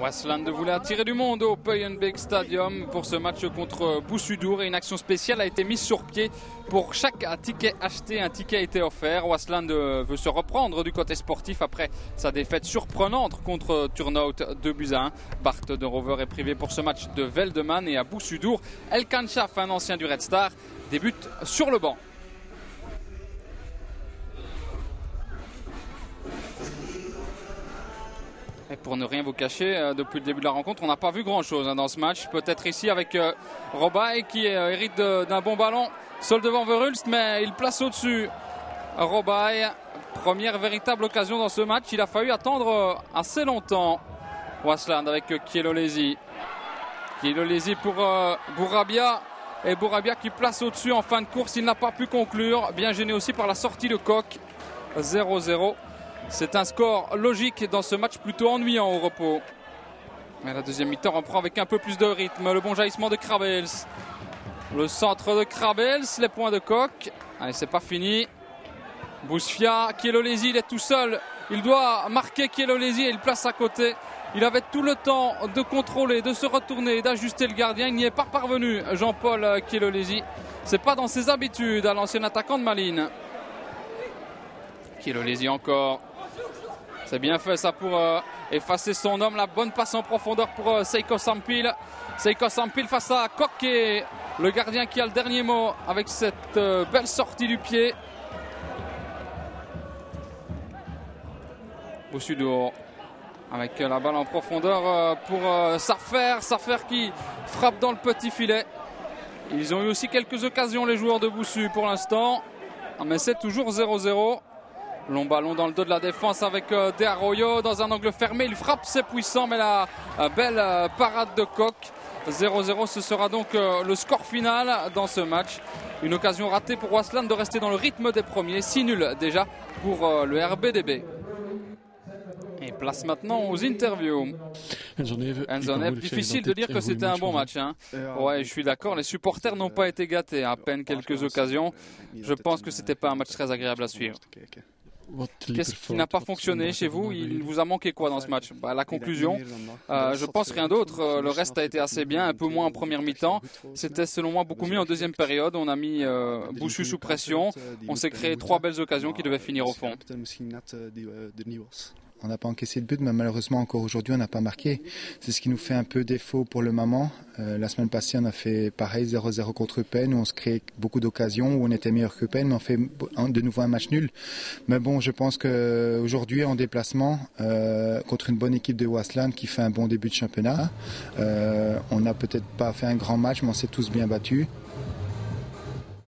Waasland voulait attirer du monde au Puyenbeek Stadium pour ce match contre Boussudour et une action spéciale a été mise sur pied. Pour chaque ticket acheté, un ticket a été offert. Waasland veut se reprendre du côté sportif après sa défaite surprenante contre Turnhout 2-1. Bart de Rover est privé pour ce match de Veldeman et à Boussudour, El Kanchaf, un ancien du Red Star, débute sur le banc. Et pour ne rien vous cacher, depuis le début de la rencontre, on n'a pas vu grand-chose dans ce match. Peut-être ici avec Robaille qui hérite d'un bon ballon. Seul devant Verhulst, mais il place au-dessus. Robaille, première véritable occasion dans ce match. Il a fallu attendre assez longtemps. Waasland avec Kielolesi. Kielolesi pour Bourabia. Et Bourabia qui place au-dessus en fin de course. Il n'a pas pu conclure. Bien gêné aussi par la sortie de Koch. 0-0. C'est un score logique dans ce match plutôt ennuyant au repos. Mais la deuxième mi-temps reprend avec un peu plus de rythme. Le bon jaillissement de Krabels. Le centre de Krabels, les points de Koch. Allez, c'est pas fini. Bousfia, Kielolesi, il est tout seul. Il doit marquer Kielolesi et il place à côté. Il avait tout le temps de contrôler, de se retourner, d'ajuster le gardien. Il n'y est pas parvenu, Jean-Paul Kielolesi. C'est pas dans ses habitudes à l'ancien attaquant de Malines. Kielolesi encore. C'est bien fait ça pour effacer son homme. La bonne passe en profondeur pour Seiko Sampil. Seiko Sampil face à Koch et le gardien qui a le dernier mot avec cette belle sortie du pied. Boussudour avec la balle en profondeur pour Sarfer. Sarfer qui frappe dans le petit filet. Ils ont eu aussi quelques occasions les joueurs de Boussu pour l'instant. Mais c'est toujours 0-0. Long ballon dans le dos de la défense avec De Arroyo dans un angle fermé. Il frappe, c'est puissant, mais la belle parade de Koch. 0-0, ce sera donc le score final dans ce match. Une occasion ratée pour Waasland de rester dans le rythme des premiers. 6-0 déjà pour le RBDB. Et place maintenant aux interviews. Enzonev, difficile de dire que c'était un bon match. Hein. Ouais, je suis d'accord. Les supporters n'ont pas été gâtés. À peine quelques occasions. Je pense que c'était pas un match très agréable à suivre. Qu'est-ce qui n'a pas fonctionné chez vous? Il vous a manqué quoi dans ce match? La conclusion, je pense rien d'autre. Le reste a été assez bien, un peu moins en première mi-temps. C'était selon moi beaucoup mieux en deuxième période. On a mis Boussu sous pression. On s'est créé 3 belles occasions qui devaient finir au fond. On n'a pas encaissé de but, mais malheureusement encore aujourd'hui on n'a pas marqué. C'est ce qui nous fait un peu défaut pour le moment. La semaine passée on a fait pareil 0-0 contre Eupen, où on se crée beaucoup d'occasions, où on était meilleur que Eupen, mais on fait de nouveau un match nul. Mais bon, je pense qu'aujourd'hui en déplacement, contre une bonne équipe de Waasland qui fait un bon début de championnat, on n'a peut-être pas fait un grand match, mais on s'est tous bien battus.